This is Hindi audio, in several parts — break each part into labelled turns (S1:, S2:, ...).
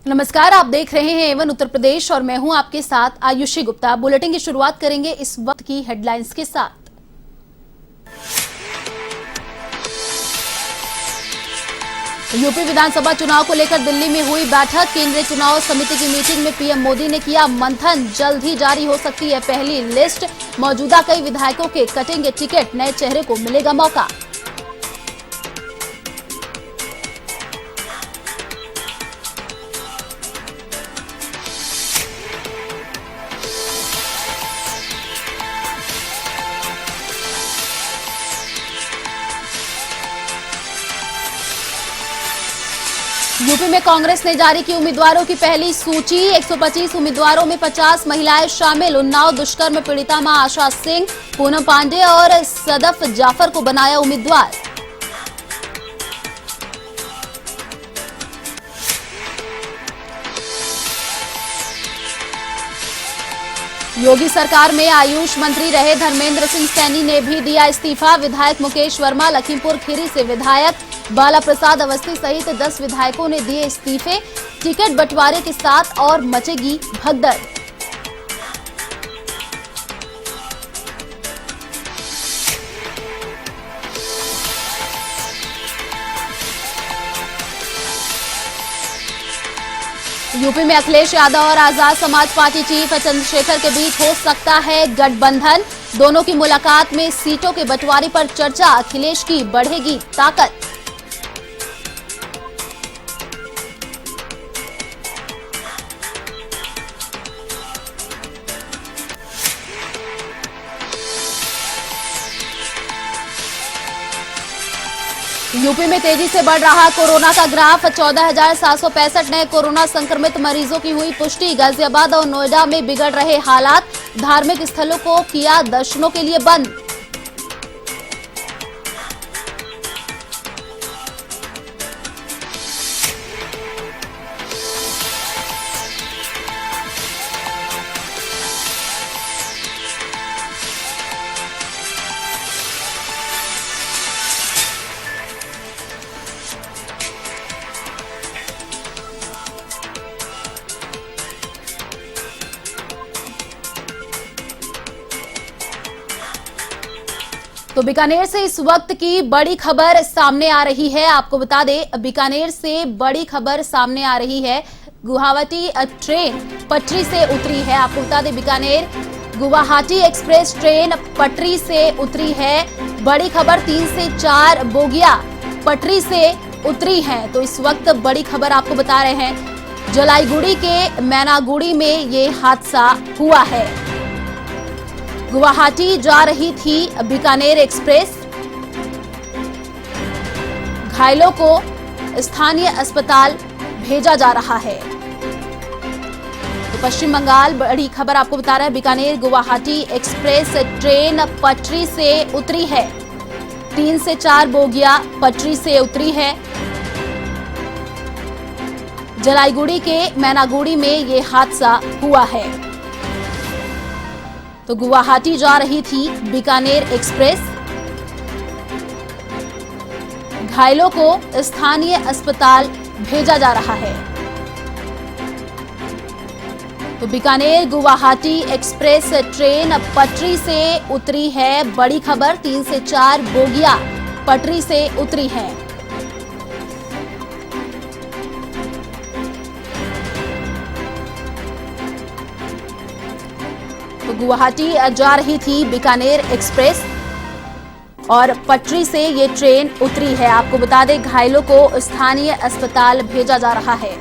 S1: नमस्कार, आप देख रहे हैं एवन उत्तर प्रदेश और मैं हूं आपके साथ आयुषी गुप्ता। बुलेटिन की शुरुआत करेंगे इस वक्त की हेडलाइंस के साथ। यूपी विधानसभा चुनाव को लेकर दिल्ली में हुई बैठक। केंद्रीय चुनाव समिति की मीटिंग में पीएम मोदी ने किया मंथन। जल्द ही जारी हो सकती है पहली लिस्ट। मौजूदा कई विधायकों के कटेंगे टिकट, नए चेहरे को मिलेगा मौका। यूपी में कांग्रेस ने जारी की उम्मीदवारों की पहली सूची। 125 उम्मीदवारों में 50 महिलाएं शामिल। उन्नाव दुष्कर्म पीड़िता मां आशा सिंह, पूनम पांडे और सदफ जाफर को बनाया उम्मीदवार। योगी सरकार में आयुष मंत्री रहे धर्मेंद्र सिंह सैनी ने भी दिया इस्तीफा। विधायक मुकेश वर्मा, लखीमपुर खीरी से विधायक बाला प्रसाद अवस्थी सहित 10 विधायकों ने दिए इस्तीफे। टिकट बंटवारे के साथ और मचेगी भगदड़। यूपी में अखिलेश यादव और आजाद समाज पार्टी चीफ चंद्रशेखर के बीच हो सकता है गठबंधन। दोनों की मुलाकात में सीटों के बंटवारे पर चर्चा। अखिलेश की बढ़ेगी ताकत। यूपी में तेजी से बढ़ रहा कोरोना का ग्राफ। 14,765 नए कोरोना संक्रमित मरीजों की हुई पुष्टि। गाजियाबाद और नोएडा में बिगड़ रहे हालात। धार्मिक स्थलों को किया दर्शनों के लिए बंद। तो बीकानेर से इस वक्त की बड़ी खबर सामने आ रही है। आपको बता दें, बीकानेर से बड़ी खबर सामने आ रही है। गुवाहाटी ट्रेन पटरी से उतरी है। आपको बता दें, बीकानेर गुवाहाटी एक्सप्रेस ट्रेन पटरी से उतरी है। बड़ी खबर, 3 से 4 बोगियां पटरी से उतरी हैं। तो इस वक्त बड़ी खबर आपको बता रहे हैं। जलाईगुड़ी के मैनागुड़ी में ये हादसा हुआ है। गुवाहाटी जा रही थी बीकानेर एक्सप्रेस। घायलों को स्थानीय अस्पताल भेजा जा रहा है। तो पश्चिम बंगाल बड़ी खबर आपको बता रहा है। बीकानेर गुवाहाटी एक्सप्रेस ट्रेन पटरी से उतरी है। 3 से 4 बोगियां पटरी से उतरी है। जलाईगुड़ी के मैनागुड़ी में यह हादसा हुआ है। तो गुवाहाटी जा रही थी बीकानेर एक्सप्रेस। घायलों को स्थानीय अस्पताल भेजा जा रहा है। तो बीकानेर गुवाहाटी एक्सप्रेस ट्रेन पटरी से उतरी है। बड़ी खबर, 3 से 4 बोगियां पटरी से उतरी हैं। तो गुवाहाटी जा रही थी बीकानेर एक्सप्रेस और पटरी से ये ट्रेन उतरी है। आपको बता दें, घायलों को स्थानीय अस्पताल भेजा जा रहा है।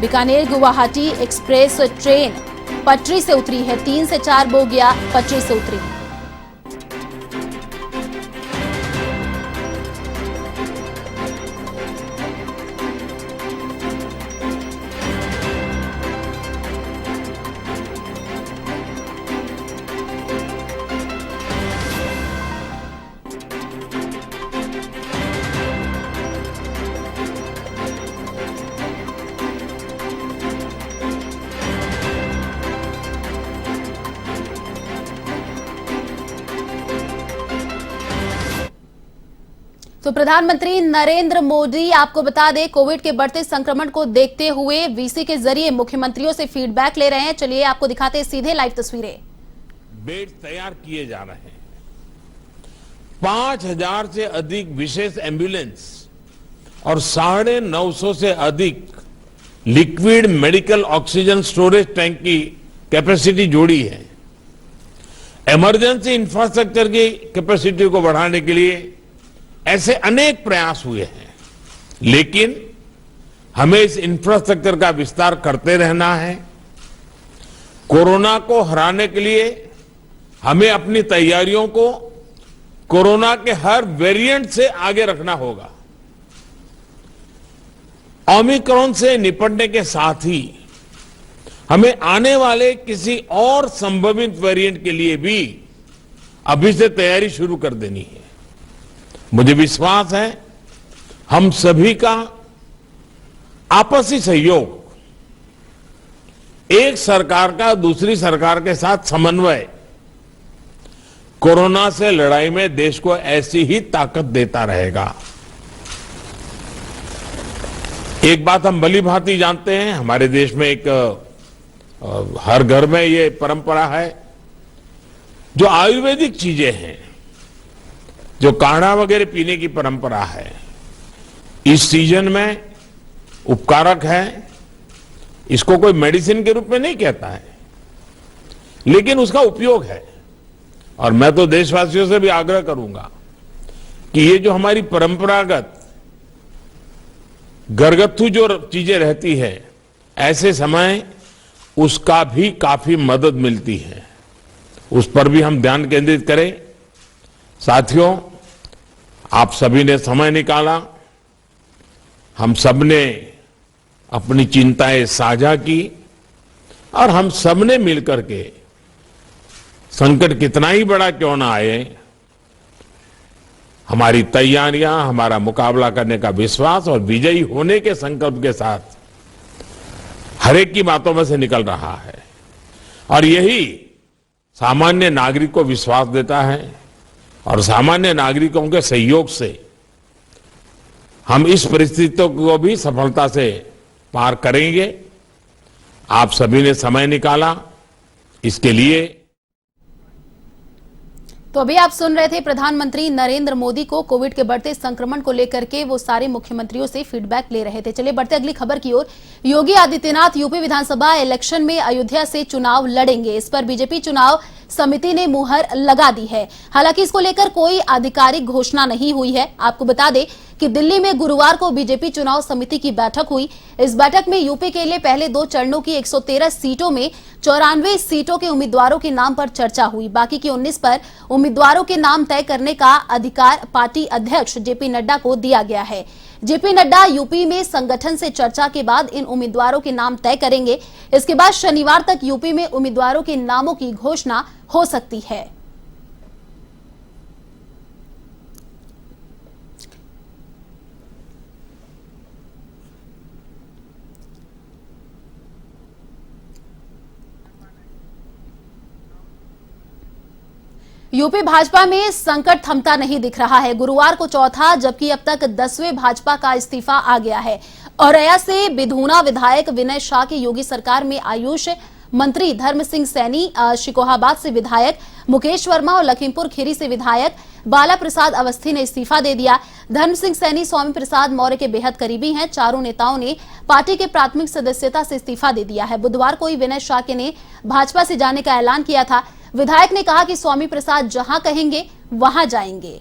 S1: बीकानेर गुवाहाटी एक्सप्रेस ट्रेन पटरी से उतरी है। 3 से 4 बोगियां पटरी से उतरी। तो प्रधानमंत्री नरेंद्र मोदी आपको बता दें कोविड के बढ़ते संक्रमण को देखते हुए वीसी के जरिए मुख्यमंत्रियों से फीडबैक ले रहे हैं। चलिए आपको दिखाते हैं सीधे लाइव तस्वीरें।
S2: बेड तैयार किए जा रहे हैं। 5000 से अधिक विशेष एम्बुलेंस और 950 से अधिक liquid medical oxygen storage tank की कैपेसिटी जोड़ी है। इमरजेंसी इंफ्रास्ट्रक्चर की कैपेसिटी को बढ़ाने के लिए ऐसे अनेक प्रयास हुए हैं, लेकिन हमें इस इंफ्रास्ट्रक्चर का विस्तार करते रहना है। कोरोना को हराने के लिए हमें अपनी तैयारियों को कोरोना के हर वेरिएंट से आगे रखना होगा। ओमिक्रॉन से निपटने के साथ ही हमें आने वाले किसी और संभावित वेरिएंट के लिए भी अभी से तैयारी शुरू कर देनी है। मुझे विश्वास है हम सभी का आपसी सहयोग, एक सरकार का दूसरी सरकार के साथ समन्वय कोरोना से लड़ाई में देश को ऐसी ही ताकत देता रहेगा। एक बात हम भली भांति जानते हैं, हमारे देश में एक हर घर में ये परंपरा है, जो आयुर्वेदिक चीजें हैं, जो काढ़ा वगैरह पीने की परंपरा है, इस सीजन में उपकारक है। इसको कोई मेडिसिन के रूप में नहीं कहता है, लेकिन उसका उपयोग है। और मैं तो देशवासियों से भी आग्रह करूंगा कि ये जो हमारी परंपरागत घरगथ्थू जो चीजें रहती है, ऐसे समय उसका भी काफी मदद मिलती है, उस पर भी हम ध्यान केंद्रित करें। साथियों, आप सभी ने समय निकाला, हम सबने अपनी चिंताएं साझा की और हम सबने मिलकर के संकट कितना ही बड़ा क्यों ना आए, हमारी तैयारियां, हमारा मुकाबला करने का विश्वास और विजयी होने के संकल्प के साथ हर एक की बातों में से निकल रहा है। और यही सामान्य नागरिक को विश्वास देता है और सामान्य नागरिकों के सहयोग से हम इस परिस्थितियों को भी सफलता से पार करेंगे। आप सभी ने समय निकाला, इसके लिए।
S1: तो अभी आप सुन रहे थे प्रधानमंत्री नरेंद्र मोदी को कोविड के बढ़ते संक्रमण को लेकर के वो सारे मुख्यमंत्रियों से फीडबैक ले रहे थे। चलिए बढ़ते अगली खबर की ओर। योगी आदित्यनाथ यूपी विधानसभा इलेक्शन में अयोध्या से चुनाव लड़ेंगे, इस पर बीजेपी चुनाव समिति ने मुहर लगा दी है। हालांकि इसको लेकर कोई आधिकारिक घोषणा नहीं हुई है। आपको बता दें कि दिल्ली में गुरुवार को बीजेपी चुनाव समिति की बैठक हुई। इस बैठक में यूपी के लिए पहले 2 चरणों की 113 सीटों में 94 सीटों के उम्मीदवारों के नाम पर चर्चा हुई। बाकी की 19 पर उम्मीदवारों के नाम तय करने का अधिकार पार्टी अध्यक्ष जेपी नड्डा को दिया गया है। जेपी नड्डा यूपी में संगठन से चर्चा के बाद इन उम्मीदवारों के नाम तय करेंगे। इसके बाद शनिवार तक यूपी में उम्मीदवारों के नामों की घोषणा हो सकती है। यूपी भाजपा में संकट थमता नहीं दिख रहा है। गुरुवार को चौथा जबकि अब तक 10वें भाजपा का इस्तीफा आ गया है। औरैया से बिधूना विधायक विनय शाह की योगी सरकार में आयुष मंत्री धर्म सिंह सैनी, शिकोहाबाद से विधायक मुकेश वर्मा और लखीमपुर खीरी से विधायक बाला प्रसाद अवस्थी ने इस्तीफा दे दिया। धर्म सिंह सैनी स्वामी प्रसाद मौर्य के बेहद करीबी हैं। चारों नेताओं ने पार्टी के प्राथमिक सदस्यता से इस्तीफा दे दिया है। बुधवार को ही विनय शाह के ने भाजपा से जाने का ऐलान किया था। विधायक ने कहा कि स्वामी प्रसाद जहां कहेंगे वहां जाएंगे।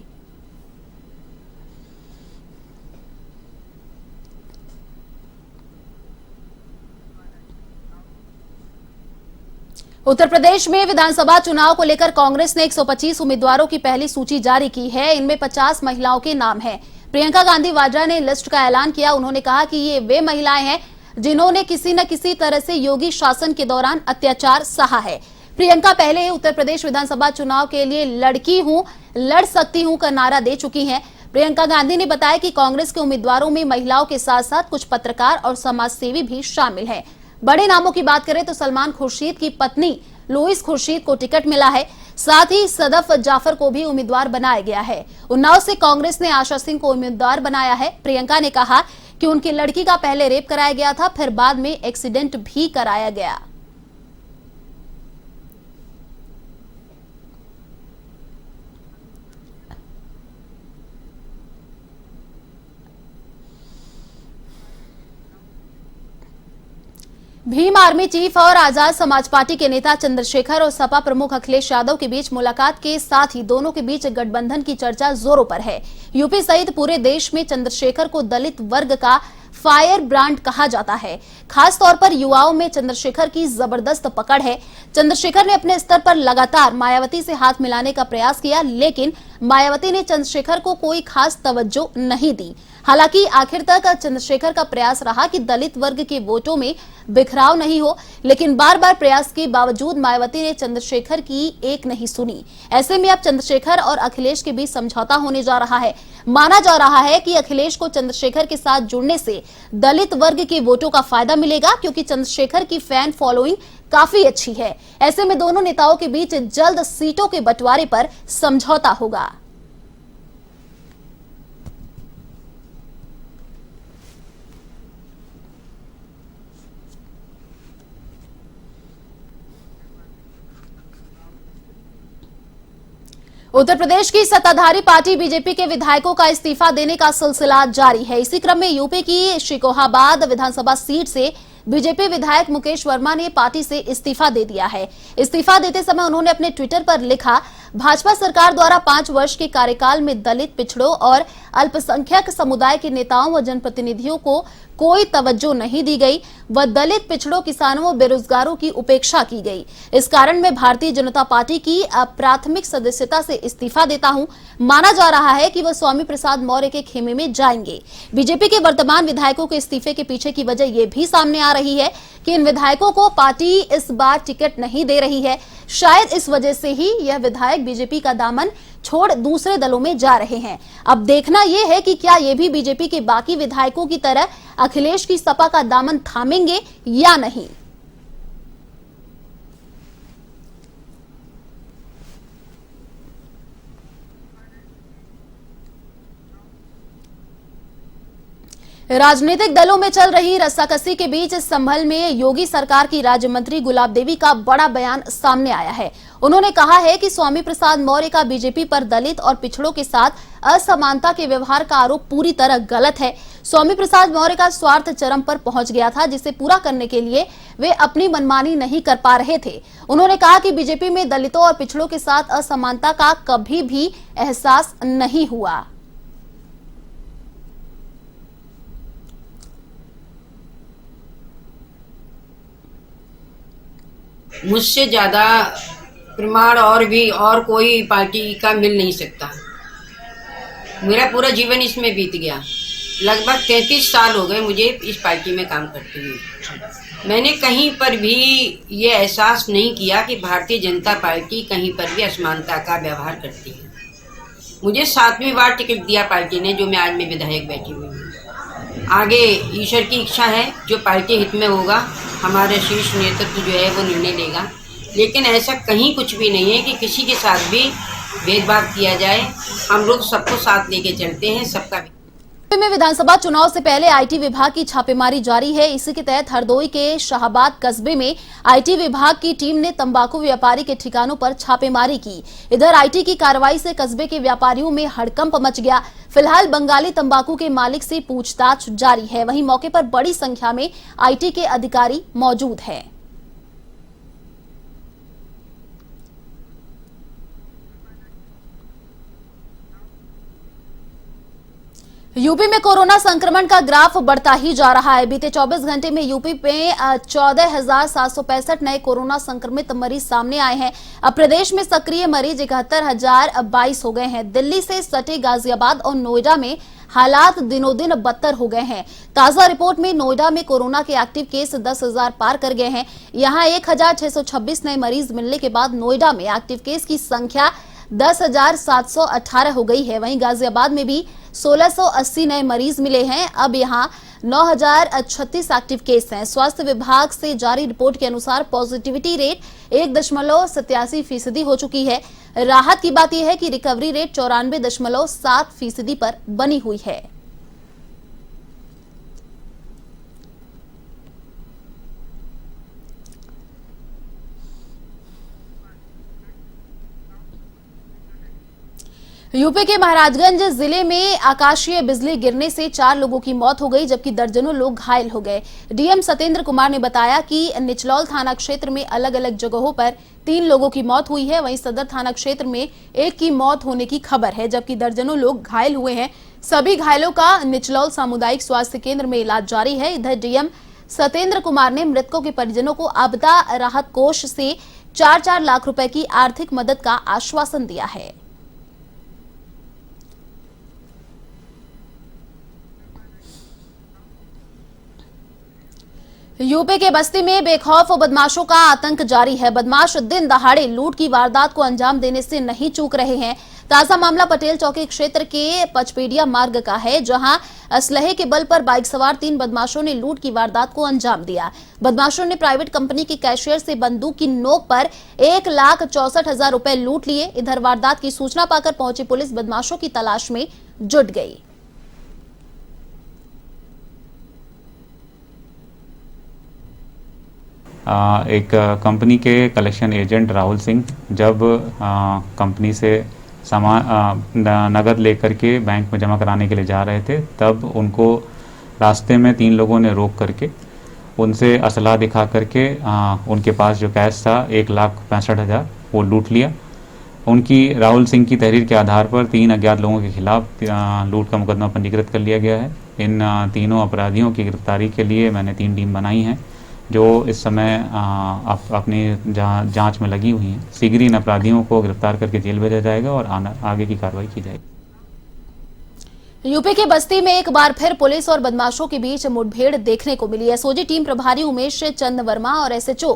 S1: उत्तर प्रदेश में विधानसभा चुनाव को लेकर कांग्रेस ने 125 उम्मीदवारों की पहली सूची जारी की है। इनमें 50 महिलाओं के नाम हैं। प्रियंका गांधी वाड्रा ने लिस्ट का ऐलान किया। उन्होंने कहा कि ये वे महिलाएं हैं जिन्होंने किसी न किसी तरह से योगी शासन के दौरान अत्याचार सहा है। प्रियंका पहले उत्तर प्रदेश विधानसभा चुनाव के लिए लड़की हूं, लड़ सकती हूं का नारा दे चुकी हैं। प्रियंका गांधी ने बताया कि कांग्रेस के उम्मीदवारों में महिलाओं के साथ साथ कुछ पत्रकार और समाजसेवी भी शामिल हैं। बड़े नामों की बात करें तो सलमान खुर्शीद की पत्नी लुइस खुर्शीद को टिकट मिला है। साथ ही सदफ जाफर को भी उम्मीदवार बनाया गया है। उन्नाव से कांग्रेस ने आशा सिंह को उम्मीदवार बनाया है। प्रियंका ने कहा कि उनकी लड़की का पहले रेप कराया गया था, फिर बाद में एक्सीडेंट भी कराया गया। भीम आर्मी चीफ और आजाद समाज पार्टी के नेता चंद्रशेखर और सपा प्रमुख अखिलेश यादव के बीच मुलाकात के साथ ही दोनों के बीच गठबंधन की चर्चा जोरों पर है। यूपी सहित पूरे देश में चंद्रशेखर को दलित वर्ग का फायर ब्रांड कहा जाता है। खास तौर पर युवाओं में चंद्रशेखर की जबरदस्त पकड़ है। चंद्रशेखर ने अपने स्तर पर लगातार मायावती से हाथ मिलाने का प्रयास किया, लेकिन मायावती ने चंद्रशेखर को कोई खास तवज्जो नहीं दी। हालांकि आखिर तक चंद्रशेखर का प्रयास रहा कि दलित वर्ग के वोटों में बिखराव नहीं हो, लेकिन बार बार प्रयास के बावजूद मायावती ने चंद्रशेखर की एक नहीं सुनी। ऐसे में अब चंद्रशेखर और अखिलेश के बीच समझौता होने जा रहा है। माना जा रहा है कि अखिलेश को चंद्रशेखर के साथ जुड़ने से दलित वर्ग के वोटों का फायदा मिलेगा, क्योंकि चंद्रशेखर की फैन फॉलोइंग काफी अच्छी है। ऐसे में दोनों नेताओं के बीच जल्द सीटों के बंटवारे पर समझौता होगा। उत्तर प्रदेश की सत्ताधारी पार्टी बीजेपी के विधायकों का इस्तीफा देने का सिलसिला जारी है। इसी क्रम में यूपी की शिकोहाबाद विधानसभा सीट से बीजेपी विधायक मुकेश वर्मा ने पार्टी से इस्तीफा दे दिया है। इस्तीफा देते समय उन्होंने अपने ट्विटर पर लिखा, भाजपा सरकार द्वारा 5 वर्ष के कार्यकाल में दलित, पिछड़ों और अल्पसंख्यक समुदाय के नेताओं व जनप्रतिनिधियों को कोई तवज्जो नहीं दी गई व दलित, पिछड़ों, किसानों व बेरोजगारों की उपेक्षा की गई। इस कारण मैं भारतीय जनता पार्टी की प्राथमिक सदस्यता से इस्तीफा देता हूं। माना जा रहा है कि वह स्वामी प्रसाद मौर्य के खेमे में जाएंगे। बीजेपी के वर्तमान विधायकों के इस्तीफे के पीछे की वजह यह भी सामने आ रही है कि इन विधायकों को पार्टी इस बार टिकट नहीं दे रही है। शायद इस वजह से ही यह विधायक बीजेपी का दामन छोड़ दूसरे दलों में जा रहे हैं। अब देखना यह है कि क्या ये भी बीजेपी के बाकी विधायकों की तरह अखिलेश की सपा का दामन थामेंगे या नहीं। राजनीतिक दलों में चल रही रस्साकसी के बीच संभल में योगी सरकार की राज्य मंत्री गुलाब देवी का बड़ा बयान सामने आया है। उन्होंने कहा है कि स्वामी प्रसाद मौर्य का बीजेपी पर दलित और पिछड़ों के साथ असमानता के व्यवहार का आरोप पूरी तरह गलत है। स्वामी प्रसाद मौर्य का स्वार्थ चरम पर पहुंच गया था, जिसे पूरा करने के लिए वे अपनी मनमानी नहीं कर पा रहे थे। उन्होंने कहा कि बीजेपी में दलितों और पिछड़ों के साथ असमानता का कभी भी एहसास नहीं हुआ।
S3: मुझसे ज्यादा प्रमाण और कोई पार्टी का मिल नहीं सकता। मेरा पूरा जीवन इसमें बीत गया। लगभग 33 साल हो गए मुझे इस पार्टी में काम करते हुए। मैंने कहीं पर भी ये एहसास नहीं किया कि भारतीय जनता पार्टी कहीं पर भी असमानता का व्यवहार करती है। मुझे 7वीं बार टिकट दिया पार्टी ने, जो मैं आज में विधायक बैठी हुई हूँ। आगे ईश्वर की इच्छा है, जो पार्टी हित में होगा हमारा शीर्ष नेतृत्व जो है वो निर्णय लेगा। लेकिन ऐसा कहीं कुछ भी नहीं है कि किसी के साथ भी भेदभाव किया जाए। हम लोग सबको साथ लेके चलते हैं, सबका।
S1: में विधानसभा चुनाव से पहले आईटी विभाग की छापेमारी जारी है। इसी के तहत हरदोई के शाहबाद कस्बे में आईटी विभाग की टीम ने तंबाकू व्यापारी के ठिकानों पर छापेमारी की। इधर आईटी की कार्रवाई से कस्बे के व्यापारियों में हड़कंप मच गया। फिलहाल बंगाली तंबाकू के मालिक से पूछताछ जारी है। वहीं मौके पर बड़ी संख्या में आईटी के अधिकारी मौजूद हैं। यूपी में कोरोना संक्रमण का ग्राफ बढ़ता ही जा रहा है। बीते 24 घंटे में यूपी में 14,765 नए कोरोना संक्रमित मरीज सामने आए हैं। अब प्रदेश में सक्रिय मरीज 71,022 हो गए हैं। दिल्ली से सटे गाजियाबाद और नोएडा में हालात दिनों दिन बदतर हो गए हैं। ताजा रिपोर्ट में नोएडा में कोरोना के एक्टिव केस 10,000 पार कर गए हैं। यहां 1,626 नए मरीज मिलने के बाद नोएडा में एक्टिव केस की संख्या 10,718 हो गई है। वहीं गाजियाबाद में भी 1680 नए मरीज मिले हैं। अब यहां 9,036 एक्टिव केस हैं। स्वास्थ्य विभाग से जारी रिपोर्ट के अनुसार पॉजिटिविटी रेट 1.87% हो चुकी है। राहत की बात यह है कि रिकवरी रेट 94.7% पर बनी हुई है। यूपी के महाराजगंज जिले में आकाशीय बिजली गिरने से 4 लोगों की मौत हो गई, जबकि दर्जनों लोग घायल हो गए। डीएम सत्येंद्र कुमार ने बताया कि निचलौल थाना क्षेत्र में अलग अलग जगहों पर 3 लोगों की मौत हुई है। वहीं सदर थाना क्षेत्र में 1 की मौत होने की खबर है, जबकि दर्जनों लोग घायल हुए हैं। सभी घायलों का निचलौल सामुदायिक स्वास्थ्य केंद्र में इलाज जारी है। इधर डीएम सत्येंद्र कुमार ने मृतकों के परिजनों को आपदा राहत कोष से 4-4 लाख रुपए की आर्थिक मदद का आश्वासन दिया है। यूपी के बस्ती में बेखौफ बदमाशों का आतंक जारी है। बदमाश दिन दहाड़े लूट की वारदात को अंजाम देने से नहीं चूक रहे हैं। ताजा मामला पटेल चौकी क्षेत्र के पचपेड़िया मार्ग का है, जहां असलहे के बल पर बाइक सवार 3 बदमाशों ने लूट की वारदात को अंजाम दिया। बदमाशों ने प्राइवेट कंपनी के कैशियर से बंदूक की नोक पर 1,64,000 रुपए लूट लिए। इधर वारदात की सूचना पाकर पहुंची पुलिस बदमाशों की तलाश में जुट गई।
S4: एक कंपनी के कलेक्शन एजेंट राहुल सिंह जब कंपनी से सामान नगद लेकर के बैंक में जमा कराने के लिए जा रहे थे, तब उनको रास्ते में 3 लोगों ने रोक करके उनसे असला दिखा करके उनके पास जो कैश था 1,65,000 वो लूट लिया। उनकी राहुल सिंह की तहरीर के आधार पर 3 अज्ञात लोगों के खिलाफ लूट का मुकदमा पंजीकृत कर लिया गया है। इन तीनों अपराधियों की गिरफ्तारी के लिए मैंने 3 टीम बनाई हैं, जो इस समय अपनी जांच में लगी हुई हैं। शीघ्र इन अपराधियों को गिरफ्तार करके जेल भेजा जाएगा और आगे की कार्रवाई की जाएगी।
S1: यूपी के बस्ती में एक बार फिर पुलिस और बदमाशों के बीच मुठभेड़ देखने को मिली है। एसओजी टीम प्रभारी उमेश चंद वर्मा और एसएचओ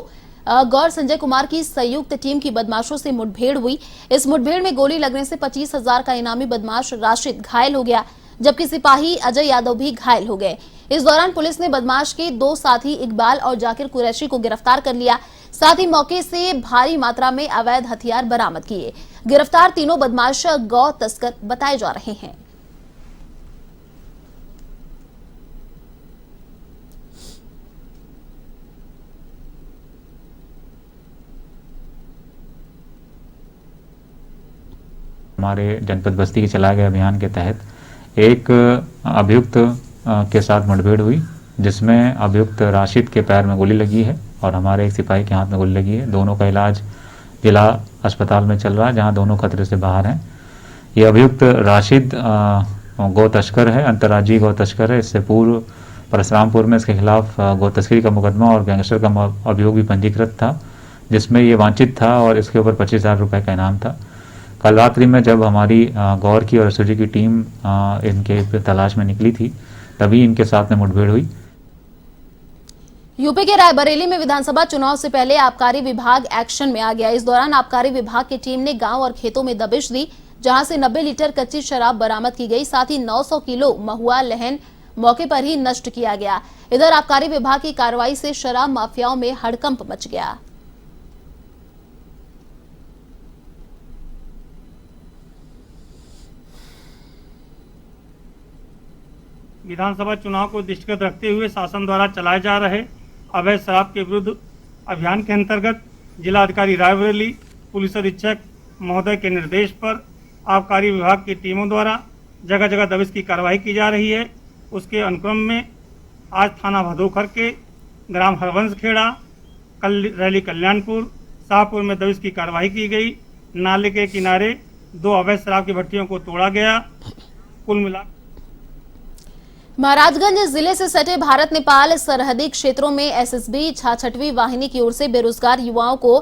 S1: गौर संजय कुमार की संयुक्त टीम की बदमाशों से मुठभेड़ हुई। इस मुठभेड़ में गोली लगने से 25,000 का इनामी बदमाश राशिद घायल हो गया, जबकि सिपाही अजय यादव भी घायल हो गए। इस दौरान पुलिस ने बदमाश के 2 साथी इकबाल और जाकिर कुरैशी को गिरफ्तार कर लिया। साथ ही मौके से भारी मात्रा में अवैध हथियार बरामद किए। गिरफ्तार तीनों बदमाश गौ तस्कर बताए जा रहे हैं।
S4: हमारे जनपद बस्ती के चलाए गए अभियान के तहत एक अभियुक्त के साथ मुठभेड़ हुई, जिसमें अभियुक्त राशिद के पैर में गोली लगी है और हमारे एक सिपाही के हाथ में गोली लगी है। दोनों का इलाज जिला अस्पताल में चल रहा है, जहां दोनों खतरे से बाहर हैं। ये अभियुक्त राशिद गौ तस्कर है, अंतर्राज्यीय गौ तस्कर है। इससे पूर्व परशुरामपुर में इसके खिलाफ गौ तस्करी का मुकदमा और गैंगस्टर का अभियोग भी पंजीकृत था, जिसमें ये वांछित था और इसके ऊपर 25,000 रुपये का इनाम था। कल रात्रि में जब हमारी गौर की और एसओजी की टीम इनके तलाश में निकली थी, तभी इनके साथ में मुठभेड़ हुई।
S1: यूपी के रायबरेली में विधानसभा चुनाव से पहले आबकारी विभाग एक्शन में आ गया। इस दौरान आबकारी विभाग की टीम ने गांव और खेतों में दबिश दी, जहां से 90 लीटर कच्ची शराब बरामद की गई। साथ ही 900 किलो महुआ लहन मौके पर ही नष्ट किया गया। इधर आबकारी विभाग की कार्रवाई से शराब माफियाओं में हड़कंप मच गया।
S5: विधानसभा चुनाव को दृष्टिगत रखते हुए शासन द्वारा चलाए जा रहे अवैध शराब के विरुद्ध अभियान के अंतर्गत जिलाधिकारी रायबरेली पुलिस अधीक्षक महोदय के निर्देश पर आबकारी विभाग की टीमों द्वारा जगह जगह दबिश की कार्रवाई की जा रही है। उसके अनुक्रम में आज थाना भदोखर के ग्राम हरवंशखेड़ा, रैली कल्याणपुर, शाहपुर में दबिश की कार्रवाई की गई। नाले के किनारे 2 अवैध शराब की भट्टियों को तोड़ा गया। कुल मिला
S1: महाराजगंज जिले से सटे भारत नेपाल सरहदी क्षेत्रों में एसएसबी 66वीं वाहिनी की ओर से बेरोजगार युवाओं को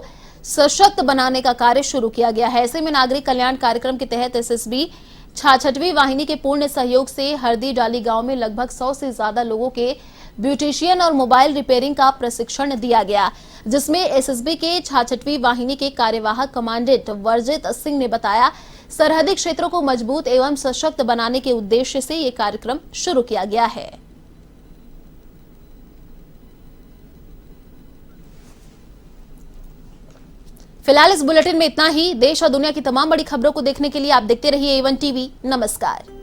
S1: सशक्त बनाने का कार्य शुरू किया गया है। ऐसे में नागरिक कल्याण कार्यक्रम के तहत एसएसबी 66वीं वाहिनी के पूर्ण सहयोग से हरदी डाली गांव में लगभग 100 से ज्यादा लोगों के ब्यूटिशियन और मोबाइल रिपेयरिंग का प्रशिक्षण दिया गया, जिसमें एसएसबी के 66वीं वाहिनी के कार्यवाहक कमांडेंट वर्जित सिंह ने बताया, सरहदी क्षेत्रों को मजबूत एवं सशक्त बनाने के उद्देश्य से ये कार्यक्रम शुरू किया गया है। फिलहाल इस बुलेटिन में इतना ही। देश और दुनिया की तमाम बड़ी खबरों को देखने के लिए आप देखते रहिए A1 टीवी। नमस्कार।